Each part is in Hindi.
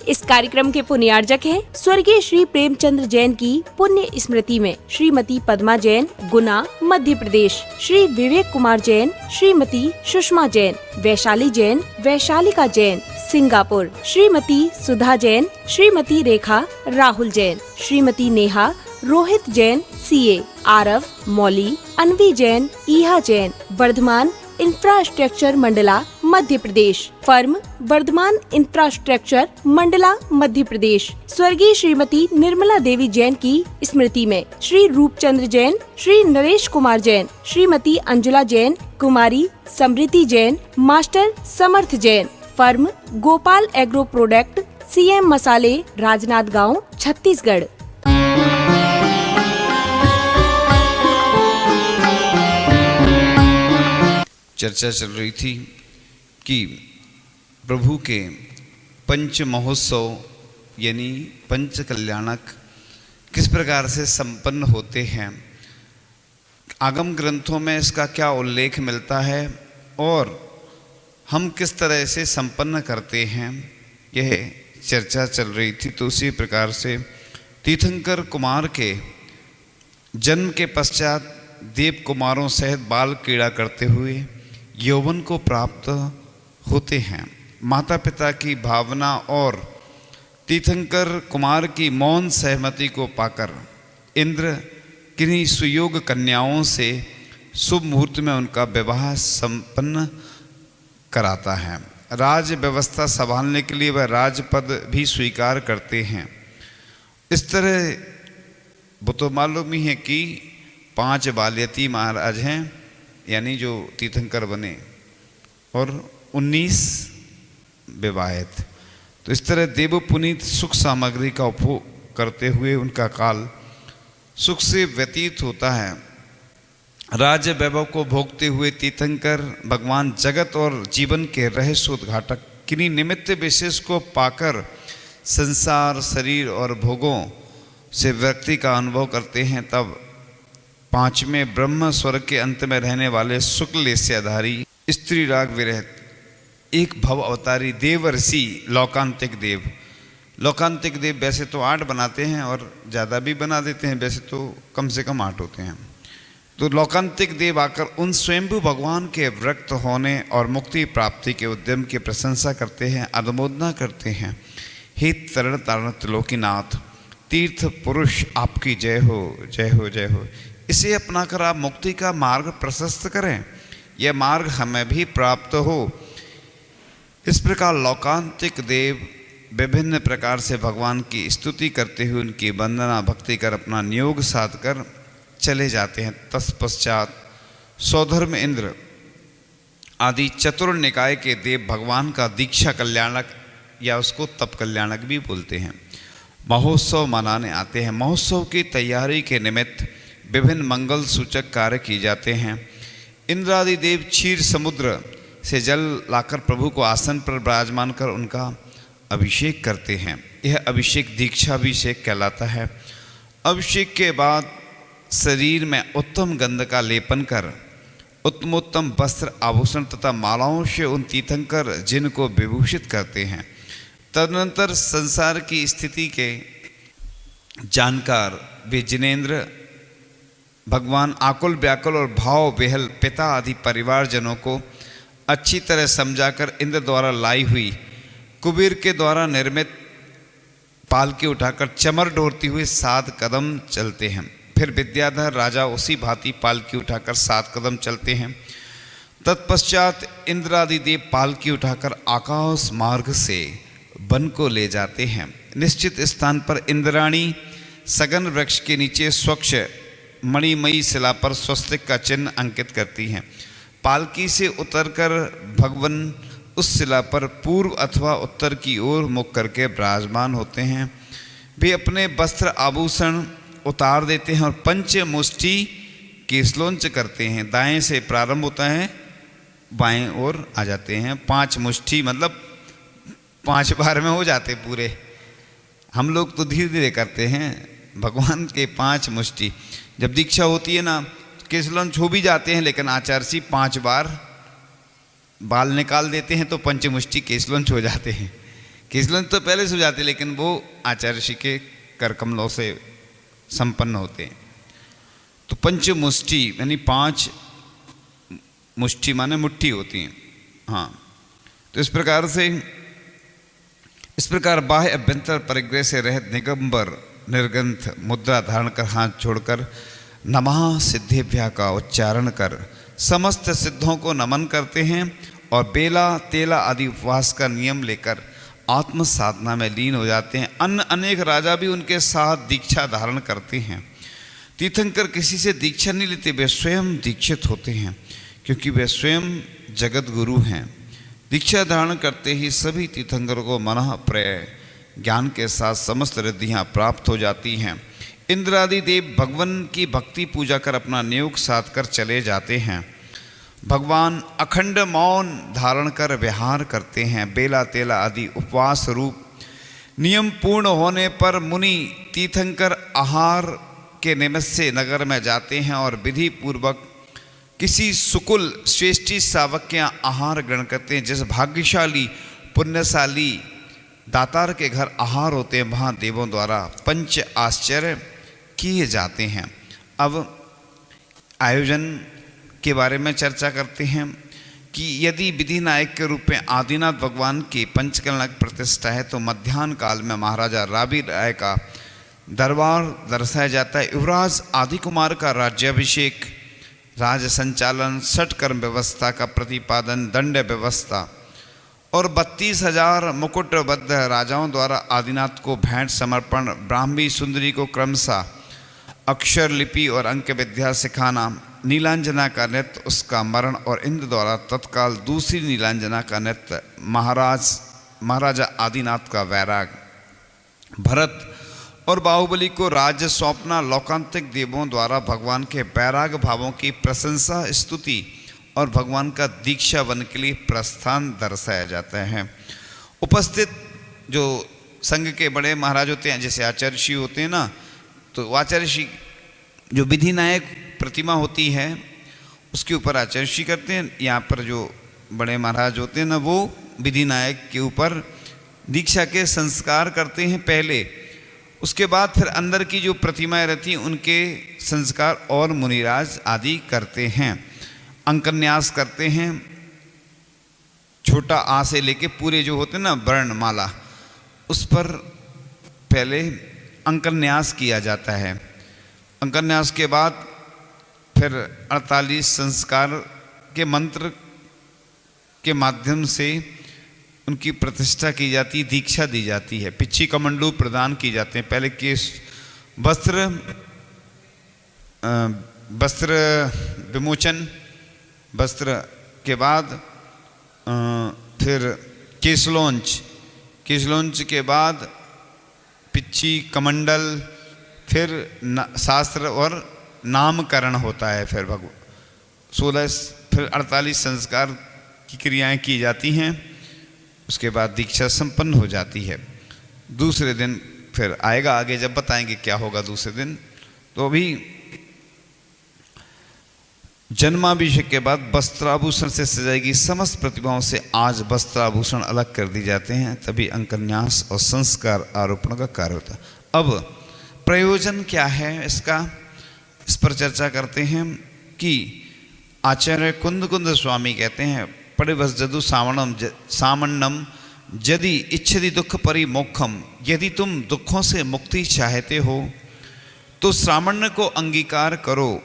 इस कार्यक्रम के पुण्यार्जक हैं स्वर्गीय श्री प्रेमचंद्र जैन की पुण्य स्मृति में श्रीमती पद्मा जैन, गुना, मध्य प्रदेश, श्री विवेक कुमार जैन, श्रीमती सुषमा जैन, वैशाली जैन, वैशालिका जैन, सिंगापुर, श्रीमती सुधा जैन, श्रीमती रेखा, राहुल जैन, श्रीमती नेहा, रोहित जैन, सीए, आरव, मौली, अनवी जैन, ईहा Jain, Varthaman infrastructure Mandla, Madhya Pradesh, firm Varthaman infrastructure Mandla, Madhya Pradesh. स्वर्गीय श्रीमती निर्मला देवी जैन की स्मृति में श्री रूपचंद्र जैन, श्री नरेश कुमार जैन, श्रीमती अंजुला जैन, कुमारी समृद्धि Jain, master Samarth Jain, firm Gopal agro product, CM Masale, राजनाथ गाँव, छत्तीसगढ़। चर्चा चल रही थी कि प्रभु के पंच महोत्सव यानी पंच कल्याणक किस प्रकार से संपन्न होते हैं, आगम ग्रंथों में इसका क्या उल्लेख मिलता है और हम किस तरह से संपन्न करते हैं, यह चर्चा चल रही थी। तो उसी प्रकार से तीर्थंकर कुमार के जन्म के पश्चात देव कुमारों सहित बाल क्रीड़ा करते हुए यौवन को प्राप्त होते हैं। माता पिता की भावना और तीर्थंकर कुमार की मौन सहमति को पाकर इंद्र किन्हीं सुयोग कन्याओं से शुभ मुहूर्त में उनका विवाह संपन्न कराता है। राज व्यवस्था संभालने के लिए वह राजपद भी स्वीकार करते हैं। इस तरह वो तो मालूम ही है कि 5 बाल्यती महाराज हैं यानी जो तीर्थंकर बने और 19 विवाहित। तो इस तरह देव पुनीत सुख सामग्री का उपभोग करते हुए उनका काल सुख से व्यतीत होता है। राज्य वैभव को भोगते हुए तीर्थंकर भगवान जगत और जीवन के रहस्योद्घाटक किन्हीं निमित्त विशेष को पाकर संसार, शरीर और भोगों से व्यक्ति का अनुभव करते हैं। तब 5वें ब्रह्म स्वर्ग के अंत में रहने वाले शुक्ल से आधारी स्त्री राग विरहित एक भव अवतारी देव ऋषि लौकांतिक देव। लौकांतिक देव वैसे तो 8 बनाते हैं और ज़्यादा भी बना देते हैं, वैसे तो कम से कम 8 होते हैं। तो लौकांतिक देव आकर उन स्वयंभू भगवान के व्यक्त होने और मुक्ति प्राप्ति के उद्यम की प्रशंसा करते हैं, अनुमोदना करते हैं। हे तरण तारण त्रिलोकीनाथ, तीर्थ पुरुष आपकी जय हो, जय हो, जय हो। इसे अपनाकर आप मुक्ति का मार्ग प्रशस्त करें, यह मार्ग हमें भी प्राप्त हो। इस प्रकार लौकांतिक देव विभिन्न प्रकार से भगवान की स्तुति करते हुए उनकी वंदना भक्ति कर अपना नियोग साध कर चले जाते हैं। तत्पश्चात सौधर्म इंद्र आदि चतुर निकाय के देव भगवान का दीक्षा कल्याणक या उसको तप कल्याणक भी बोलते हैं, महोत्सव मनाने आते हैं। महोत्सव की तैयारी के निमित्त विभिन्न मंगल सूचक कार्य किए जाते हैं। इंद्रादि देव क्षीर समुद्र से जल लाकर प्रभु को आसन पर विराजमान कर उनका अभिषेक करते हैं। यह अभिषेक दीक्षाभिषेक कहलाता है। अभिषेक के बाद शरीर में उत्तम गंध का लेपन कर उत्तमोत्तम वस्त्र, आभूषण तथा मालाओं से उन तीर्थंकर जिन को विभूषित करते हैं। तदनंतर संसार की स्थिति के जानकार वे जिनेंद्र भगवान आकुल व्याकुल और भाव बेहल पिता आदि परिवारजनों को अच्छी तरह समझाकर इंद्र द्वारा लाई हुई कुबेर के द्वारा निर्मित पालकी उठाकर चमर ढोरती हुए 7 कदम चलते हैं। फिर विद्याधर राजा उसी भांति पालकी उठाकर 7 कदम चलते हैं। तत्पश्चात इंद्रादि देव पालकी उठाकर आकाश मार्ग से वन को ले जाते हैं। निश्चित स्थान पर इंद्राणी सगन वृक्ष के नीचे स्वच्छ मणिमयी शिला पर स्वस्तिक का चिन्ह अंकित करती हैं। पालकी से उतरकर भगवान उस शिला पर पूर्व अथवा उत्तर की ओर मुख करके विराजमान होते हैं। वे अपने वस्त्र आभूषण उतार देते हैं और पंच मुष्टि केसलोंच करते हैं। दाएं से प्रारंभ होता है, बाएं ओर आ जाते हैं। 5 मुष्टि मतलब 5 बार में हो जाते पूरे। हम लोग तो धीरे धीरे करते हैं, भगवान के 5 मुष्टि। जब दीक्षा होती है ना, केसलोंच हो भी जाते हैं, लेकिन आचार्य 5 बार बाल निकाल देते हैं तो पंचमुष्टि केसलोंच हो जाते हैं। केशलोंच तो पहले से हो जाते, लेकिन वो आचार्य ऋषि के कर कमलों से संपन्न होते हैं। तो पंचमुष्टि यानी 5 मुष्टि माने मुट्ठी होती हैं। हाँ, तो इस प्रकार बाह्य अभ्यंतर परिग्रह से रहित निगंबर निर्ग्रंथ मुद्रा धारण कर हाथ छोड़कर नमः सिद्धेभ्या का उच्चारण कर समस्त सिद्धों को नमन करते हैं और बेला तेला आदि उपवास का नियम लेकर आत्म साधना में लीन हो जाते हैं। अन्य अनेक राजा भी उनके साथ दीक्षा धारण करते हैं। तीर्थंकर किसी से दीक्षा नहीं लेते, वे स्वयं दीक्षित होते हैं, क्योंकि वे स्वयं जगत गुरु हैं। दीक्षा धारण करते ही सभी तीर्थंकरों को मनः प्रय ज्ञान के साथ समस्त रिद्धियाँ प्राप्त हो जाती हैं। इंद्र आदि देव भगवान की भक्ति पूजा कर अपना नियोग साध कर चले जाते हैं। भगवान अखंड मौन धारण कर विहार करते हैं। बेला तेला आदि उपवास रूप नियम पूर्ण होने पर मुनि तीर्थंकर आहार के निमित्त से नगर में जाते हैं और विधि पूर्वक किसी सुकुल श्रेष्ठी सावक के आहार ग्रहण करते हैं। जिस भाग्यशाली पुण्यशाली दातार के घर आहार होते हैं, वहाँ देवों द्वारा पंच आश्चर्य किए जाते हैं। अब आयोजन के बारे में चर्चा करते हैं कि यदि विधि नायक के रूप में आदिनाथ भगवान की पंचकल्याणक प्रतिष्ठा है तो मध्याह्न काल में महाराजा रावी राय का दरबार दर्शाया जाता है। युवराज आदि कुमार का राज्याभिषेक, राज संचालन, षटकर्म व्यवस्था का प्रतिपादन, दंड व्यवस्था और 32,000 मुकुटबद्ध राजाओं द्वारा आदिनाथ को भेंट समर्पण, ब्राह्मी सुंदरी को क्रमशः अक्षर लिपि और अंक विद्या सिखाना, नीलांजना का नृत्य, उसका मरण और इंद्र द्वारा तत्काल दूसरी नीलांजना का नृत्य, महाराजा आदिनाथ का वैराग, भरत और बाहुबली को राज्य सौंपना, लौकांतिक देवों द्वारा भगवान के वैराग भावों की प्रशंसा स्तुति और भगवान का दीक्षा वन के लिए प्रस्थान दर्शाया जाता है। उपस्थित जो संघ के बड़े महाराज होते हैं, जैसे आचार्य ऋषि होते हैं ना, तो आचार्य ऋषि जो विधि नायक प्रतिमा होती है उसके ऊपर आचार्य ऋषि करते हैं। यहाँ पर जो बड़े महाराज होते हैं ना, वो विधि नायक के ऊपर दीक्षा के संस्कार करते हैं पहले। उसके बाद फिर अंदर की जो प्रतिमाएं रहती हैं उनके संस्कार और मुनिराज आदि करते हैं। अंकन्यास करते हैं, छोटा आ से लेके पूरे जो होते हैं ना वर्णमाला, उस पर पहले अंकन्यास किया जाता है। अंकन्यास के बाद फिर 48 संस्कार के मंत्र के माध्यम से उनकी प्रतिष्ठा की जाती, दीक्षा दी जाती है। पिच्छी कमंडलू प्रदान की जाते हैं। पहले केश वस्त्र विमोचन, वस्त्र के बाद फिर केशलोंच के बाद पिच्छी कमंडल, फिर शास्त्र और नामकरण होता है। फिर 48 संस्कार की क्रियाएं की जाती हैं। उसके बाद दीक्षा संपन्न हो जाती है। दूसरे दिन फिर आएगा, आगे जब बताएंगे क्या होगा दूसरे दिन। तो अभी जन्माभिषेक के बाद वस्त्राभूषण से सजाएगी समस्त प्रतिभाओं से आज वस्त्राभूषण अलग कर दी जाते हैं, तभी अंकन्यास और संस्कार आरोपण का कार्य होता है। अब प्रयोजन क्या है इसका, इस पर चर्चा करते हैं कि आचार्य कुंद स्वामी कहते हैं, परिवसजदु सामन्नम यदि इच्छति दुख परिमोक्षम, यदि तुम दुखों से मुक्ति चाहते हो तो सामान्य को अंगीकार करो।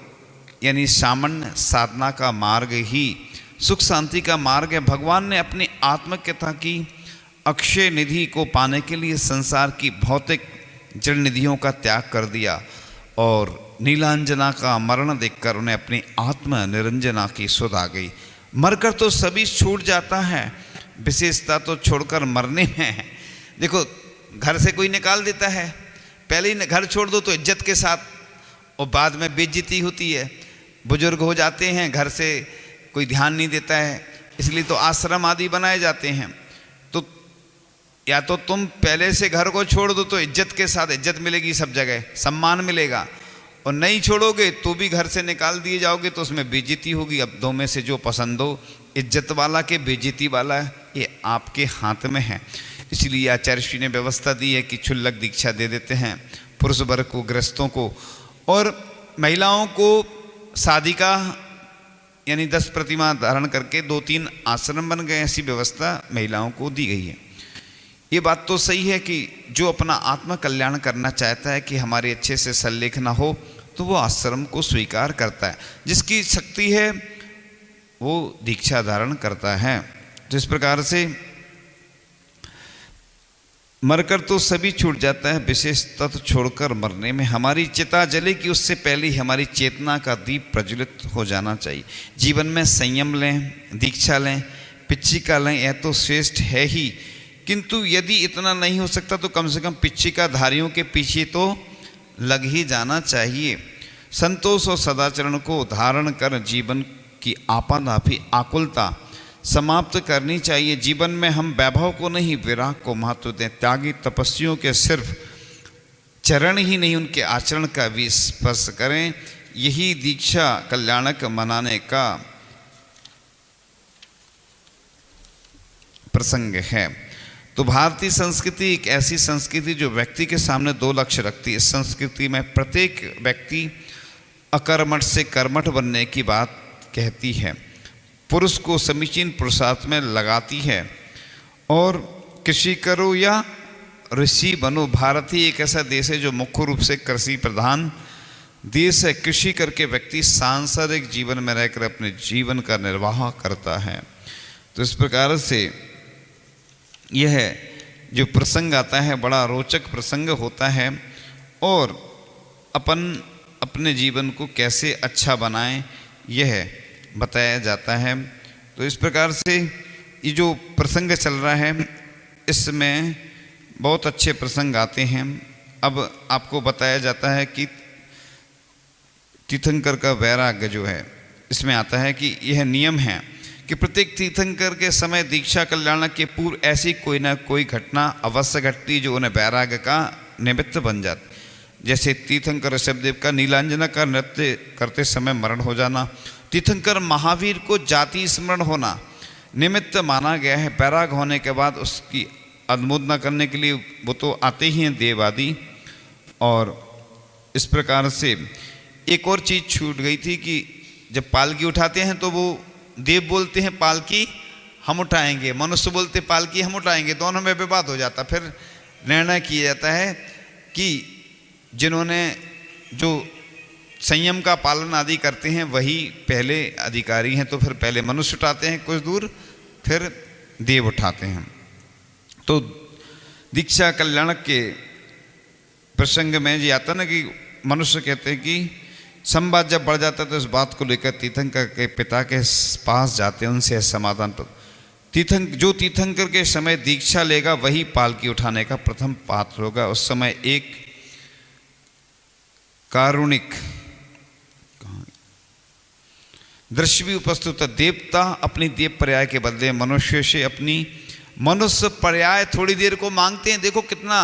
यानी सामान्य साधना का मार्ग ही सुख शांति का मार्ग है। भगवान ने अपनी आत्मकथा की अक्षय निधि को पाने के लिए संसार की भौतिक जड़ निधियों का त्याग कर दिया और नीलांजना का मरण देखकर उन्हें अपनी आत्म निरंजना की सुध आ गई। मरकर तो सभी छूट जाता है, विशेषता तो छोड़कर मरने में है। देखो, घर से कोई निकाल देता है, पहले ही घर छोड़ दो तो इज्जत के साथ, और बाद में बेइज्जती होती है। बुजुर्ग हो जाते हैं, घर से कोई ध्यान नहीं देता है, इसलिए तो आश्रम आदि बनाए जाते हैं। तो या तो तुम पहले से घर को छोड़ दो तो इज्जत के साथ, इज्जत मिलेगी सब जगह, सम्मान मिलेगा, और नहीं छोड़ोगे तो भी घर से निकाल दिए जाओगे तो उसमें बेइज्जती होगी। अब दो में से जो पसंद हो, इज्जत वाला के बेइज्जती वाला, ये आपके हाथ में है। इसलिए आचार्य श्री ने व्यवस्था दी है कि क्षुल्लक दीक्षा दे देते हैं पुरुष वर्ग को, गृहस्थों को, और महिलाओं को साधिका यानी 10 प्रतिमा धारण करके 2-3 आश्रम बन गए, ऐसी व्यवस्था महिलाओं को दी गई है। ये बात तो सही है कि जो अपना आत्म कल्याण करना चाहता है कि हमारे अच्छे से सल्लेख ना हो, तो वो आश्रम को स्वीकार करता है, जिसकी शक्ति है वो दीक्षा धारण करता है। तो इस प्रकार से मरकर तो सभी छूट जाता है, विशेष तत्व छोड़कर मरने में हमारी चिता जले कि उससे पहले ही हमारी चेतना का दीप प्रज्वलित हो जाना चाहिए। जीवन में संयम लें, दीक्षा लें, पिच्छिका लें, यह तो श्रेष्ठ है ही, किंतु यदि इतना नहीं हो सकता तो कम से कम पिच्छिकाधारियों के पीछे तो लग ही जाना चाहिए। संतोष और सदाचरण को धारण कर जीवन की आपाधापी आकुलता समाप्त करनी चाहिए। जीवन में हम वैभव को नहीं, विराग को महत्व दें। त्यागी तपस्वियों के सिर्फ चरण ही नहीं, उनके आचरण का भी स्पर्श करें। यही दीक्षा कल्याणक मनाने का प्रसंग है। तो भारतीय संस्कृति एक ऐसी संस्कृति जो व्यक्ति के सामने 2 लक्ष्य रखती है। इस संस्कृति में प्रत्येक व्यक्ति अकर्मठ से कर्मठ बनने की बात कहती है, पुरुष को समीचीन पुरुषार्थ में लगाती है, और कृषि करो या ऋषि बनो। भारत ही एक ऐसा देश है जो मुख्य रूप से कृषि प्रधान देश है। कृषि करके व्यक्ति सांसारिक जीवन में रहकर अपने जीवन का निर्वाह करता है। तो इस प्रकार से यह जो प्रसंग आता है बड़ा रोचक प्रसंग होता है, और अपन अपने जीवन को कैसे अच्छा बनाएं यह बताया जाता है। तो इस प्रकार से ये जो प्रसंग चल रहा है इसमें बहुत अच्छे प्रसंग आते हैं। अब आपको बताया जाता है कि तीर्थंकर का वैराग्य जो है इसमें आता है कि यह नियम है कि प्रत्येक तीर्थंकर के समय दीक्षा कल्याण के पूर्व ऐसी कोई ना कोई घटना अवश्य घटती जो उन्हें वैराग्य का निमित्त बन जाती। जैसे तीर्थंकर ऋषभदेव का नीलांजना का नृत्य करते समय मरण हो जाना, तीर्थंकर महावीर को जाति स्मरण होना निमित्त माना गया है। वैराग होने के बाद उसकी अनुमोदना करने के लिए वो तो आते ही हैं देव आदि। और इस प्रकार से एक और चीज़ छूट गई थी कि जब पालकी उठाते हैं तो वो देव बोलते हैं पालकी हम उठाएंगे, मनुष्य बोलते पालकी हम उठाएंगे, दोनों में विवाद हो जाता। फिर निर्णय किया जाता है कि जिन्होंने जो संयम का पालन आदि करते हैं वही पहले अधिकारी हैं, तो फिर पहले मनुष्य उठाते हैं कुछ दूर, फिर देव उठाते हैं। तो दीक्षा कल्याण के प्रसंग में ये आता ना कि मनुष्य कहते हैं कि संवाद जब बढ़ जाता है तो इस बात को लेकर तीर्थंकर के पिता के पास जाते हैं, उनसे समाधान। जो तीर्थंकर के समय दीक्षा लेगा वही पालकी उठाने का प्रथम पात्र होगा। उस समय एक कारुणिक दृश्य भी उपस्थित है। देवता अपनी देव पर्याय के बदले मनुष्य से अपनी मनुष्य पर्याय थोड़ी देर को मांगते हैं। देखो कितना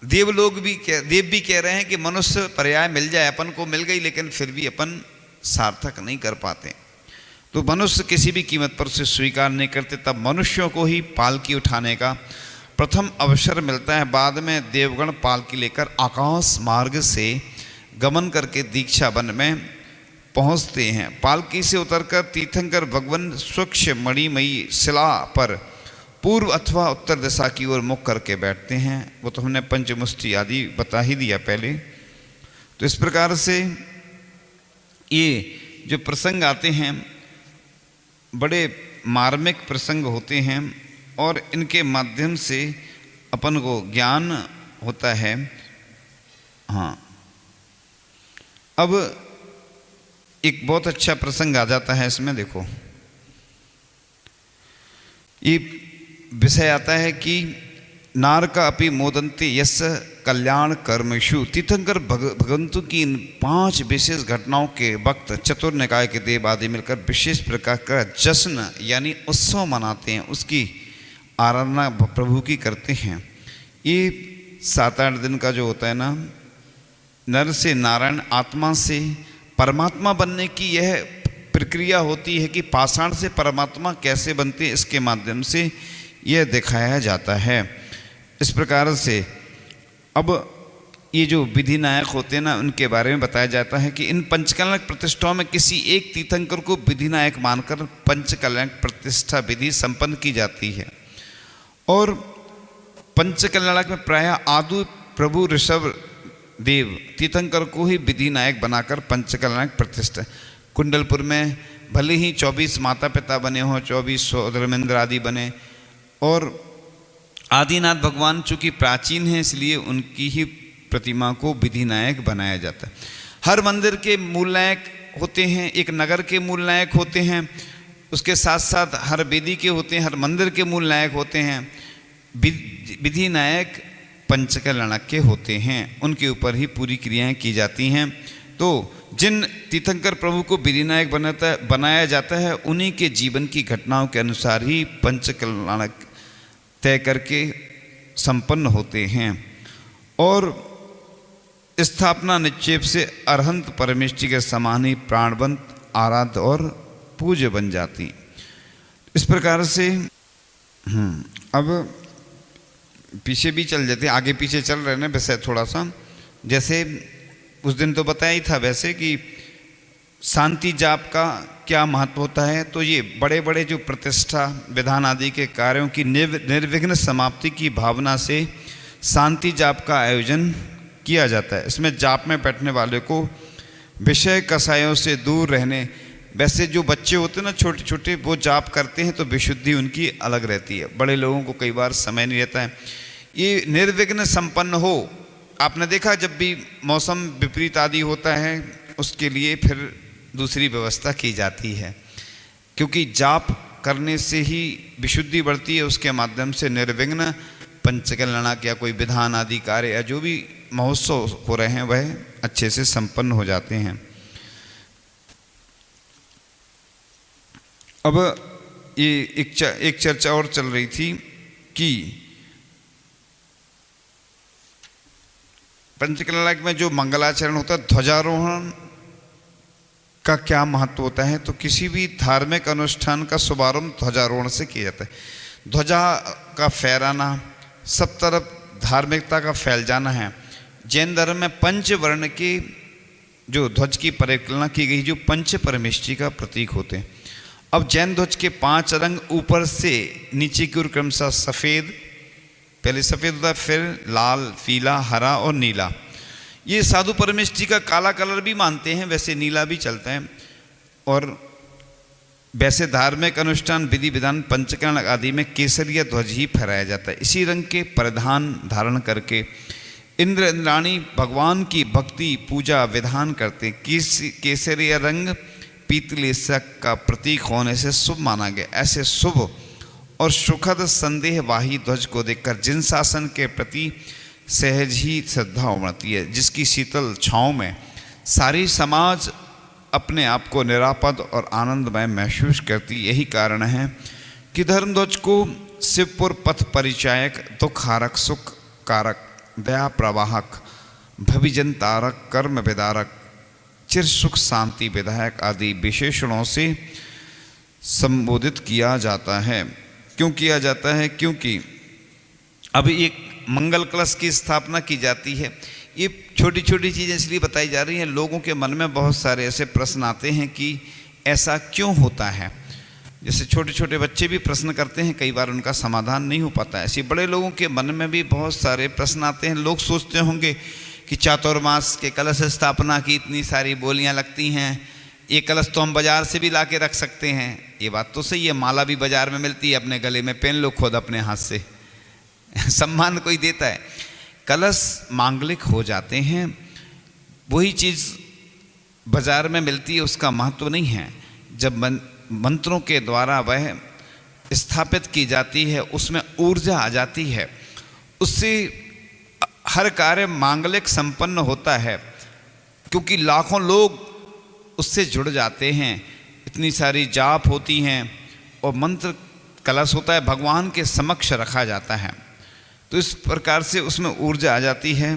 देव भी कह रहे हैं कि मनुष्य पर्याय मिल जाए, अपन को मिल गई, लेकिन फिर भी अपन सार्थक नहीं कर पाते। तो मनुष्य किसी भी कीमत पर उसे स्वीकार नहीं करते। तब मनुष्यों को ही पालकी उठाने का प्रथम अवसर मिलता है। बाद में देवगण पालकी लेकर आकाश मार्ग से गमन करके दीक्षा वन में पहुंचते हैं। पालकी से उतरकर तीर्थंकर भगवान स्वच्छ मणिमयी शिला पर पूर्व अथवा उत्तर दिशा की ओर मुख करके बैठते हैं। वो तो हमने पंचमुष्टि आदि बता ही दिया पहले। तो इस प्रकार से ये जो प्रसंग आते हैं बड़े मार्मिक प्रसंग होते हैं, और इनके माध्यम से अपन को ज्ञान होता है। हाँ, अब एक बहुत अच्छा प्रसंग आ जाता है इसमें। देखो ये विषय आता है कि नारका अपि मोदन्ते यस कल्याण कर्मेषु। तीर्थंकर भगवंतु की इन 5 विशेष घटनाओं के वक्त चतुर निकाय के देव आदि मिलकर विशेष प्रकार का जश्न यानी उत्सव मनाते हैं, उसकी आराधना प्रभु की करते हैं। ये 7-8 दिन का जो होता है ना, नर से नारायण, आत्मा से परमात्मा बनने की यह प्रक्रिया होती है कि पाषाण से परमात्मा कैसे बनते हैं, इसके माध्यम से यह दिखाया जाता है। इस प्रकार से अब ये जो विधि नायक होते हैं ना, उनके बारे में बताया जाता है कि इन पंचकल्याणक प्रतिष्ठाओं में किसी एक तीर्थंकर को विधि नायक मानकर पंचकल्याणक प्रतिष्ठा विधि संपन्न की जाती है। और पंचकल्याणक में प्रायः आदि प्रभु ऋषभ देव तीर्थंकर को ही विधि नायक बनाकर पंचकल्याणक प्रतिष्ठा। कुंडलपुर में भले ही 24 माता पिता बने हों, 24 धर्मेंद्र आदि बने, और आदिनाथ भगवान चूँकि प्राचीन हैं इसलिए उनकी ही प्रतिमा को विधि नायक बनाया जाता है। हर मंदिर के मूल नायक होते हैं, एक नगर के मूल नायक होते हैं, उसके साथ साथ हर वेदी के होते हैं, हर मंदिर के मूल नायक होते हैं। विधि नायक पंचकल्याणक के होते हैं, उनके ऊपर ही पूरी क्रियाएं की जाती हैं। तो जिन तीर्थंकर प्रभु को विधि नायक बनाया जाता है, उन्हीं के जीवन की घटनाओं के अनुसार ही पंचकल्याणक तय करके संपन्न होते हैं और स्थापना निक्षेप से अरहंत परमेष्टि के समान ही प्राणवंत, आराध्य और पूज्य बन जाती। इस प्रकार से अब पीछे भी चल जाते, आगे पीछे चल रहे हैं वैसे थोड़ा सा, जैसे उस दिन तो बताया ही था वैसे कि शांति जाप का क्या महत्व होता है। तो ये बड़े बड़े जो प्रतिष्ठा विधान आदि के कार्यों की निर्विघ्न समाप्ति की भावना से शांति जाप का आयोजन किया जाता है। इसमें जाप में बैठने वाले को विषय कसायों से दूर रहने, वैसे जो बच्चे होते हैं ना छोटे छोटे, वो जाप करते हैं तो विशुद्धि उनकी अलग रहती है। बड़े लोगों को कई बार समय नहीं रहता है ये निर्विघ्न संपन्न हो। आपने देखा जब भी मौसम विपरीत आदि होता है उसके लिए फिर दूसरी व्यवस्था की जाती है, क्योंकि जाप करने से ही विशुद्धि बढ़ती है, उसके माध्यम से निर्विघ्न पंचकल्याणक या कोई विधान आदि कार्य या जो भी महोत्सव हो रहे हैं वह अच्छे से संपन्न हो जाते हैं। अब ये एक चर्चा और चल रही थी कि पंचकल्याणक में जो मंगलाचरण होता है, ध्वजारोहण का क्या महत्व होता है। तो किसी भी धार्मिक अनुष्ठान का शुभारंभ ध्वजारोहण से किया जाता है। ध्वजा का फहराना, सब तरफ धार्मिकता का फैल जाना है। जैन धर्म में पंचवर्ण के जो ध्वज की परिकल्पना की गई, जो पंच परमेष्टि का प्रतीक होते हैं। अब जैन ध्वज के 5 रंग ऊपर से नीचे की ओर क्रमशः सफ़ेद, पहले सफ़ेद होता है, फिर लाल, पीला, हरा और नीला। ये साधु परमेष्टि का काला कलर भी मानते हैं, वैसे नीला भी चलता है। और वैसे धार्मिक अनुष्ठान विधि विधान पंचकल्याणक आदि में केसरिया ध्वज ही फहराया जाता है। इसी रंग के परिधान धारण करके इंद्र इंद्राणी भगवान की भक्ति पूजा विधान करते। केसरिया रंग पीतलेशक का प्रतीक होने से शुभ माना गया। ऐसे शुभ और सुखद संदेहवाही ध्वज को देखकर जिन शासन के प्रति सहज ही श्रद्धा उमड़ती है, जिसकी शीतल छाँव में सारी समाज अपने आप को निरापद और आनंदमय महसूस करती। यही कारण है कि धर्म ध्वज को शिवपुर पथ परिचायक, दुख हारक, सुख कारक, दया प्रवाहक, भविजन तारक, कर्म विदारक, चिर सुख शांति विधायक आदि विशेषणों से संबोधित किया जाता है। क्यों किया जाता है? क्योंकि अब एक मंगल कलश की स्थापना की जाती है। ये छोटी छोटी चीज़ें इसलिए बताई जा रही हैं, लोगों के मन में बहुत सारे ऐसे प्रश्न आते हैं कि ऐसा क्यों होता है। जैसे छोटे छोटे बच्चे भी प्रश्न करते हैं, कई बार उनका समाधान नहीं हो पाता है। ऐसे बड़े लोगों के मन में भी बहुत सारे प्रश्न आते हैं। लोग सोचते होंगे कि चातुर्मास के कलश स्थापना की इतनी सारी बोलियां लगती हैं, ये कलश तो हम बाज़ार से भी ला के रख सकते हैं। ये बात तो सही है, माला भी बाज़ार में मिलती है, अपने गले में पहन लो खुद अपने हाथ से, सम्मान कोई देता है। कलश मांगलिक हो जाते हैं, वही चीज़ बाज़ार में मिलती है, उसका महत्व नहीं है। जब मंत्रों के द्वारा वह स्थापित की जाती है, उसमें ऊर्जा आ जाती है, उससे हर कार्य मांगलिक संपन्न होता है, क्योंकि लाखों लोग उससे जुड़ जाते हैं। इतनी सारी जाप होती हैं और मंत्र कलश होता है, भगवान के समक्ष रखा जाता है, तो इस प्रकार से उसमें ऊर्जा आ जाती है।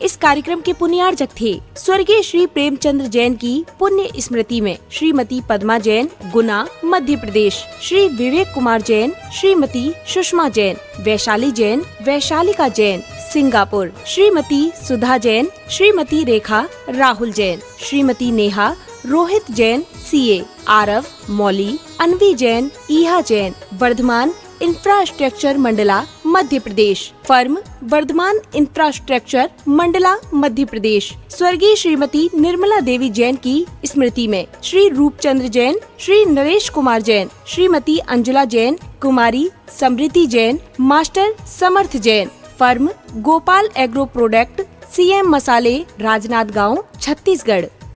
इस कार्यक्रम के पुण्यार्जक थे स्वर्गीय श्री प्रेमचंद्र जैन की पुण्य स्मृति में श्रीमती पद्मा जैन, गुना, मध्य प्रदेश, श्री विवेक कुमार जैन, श्रीमती सुषमा जैन, वैशाली जैन, वैशालिका जैन, सिंगापुर, श्रीमती सुधा जैन, श्रीमती रेखा, राहुल जैन, श्रीमती नेहा, रोहित जैन, सीए, आरव, मौली, अनवी जैन, ईहा Jain, Varthaman infrastructure Mandla, Madhya Pradesh, firm Varthaman infrastructure Mandla, Madhya Pradesh. स्वर्गीय श्रीमती निर्मला देवी जैन की स्मृति में श्री रूपचंद्र जैन, श्री नरेश कुमार जैन, श्रीमती अंजुला जैन, कुमारी समृद्धि Jain, master Samarth Jain, firm Gopal agro product, CM Masale, Rajnandgaon, Chhattisgarh.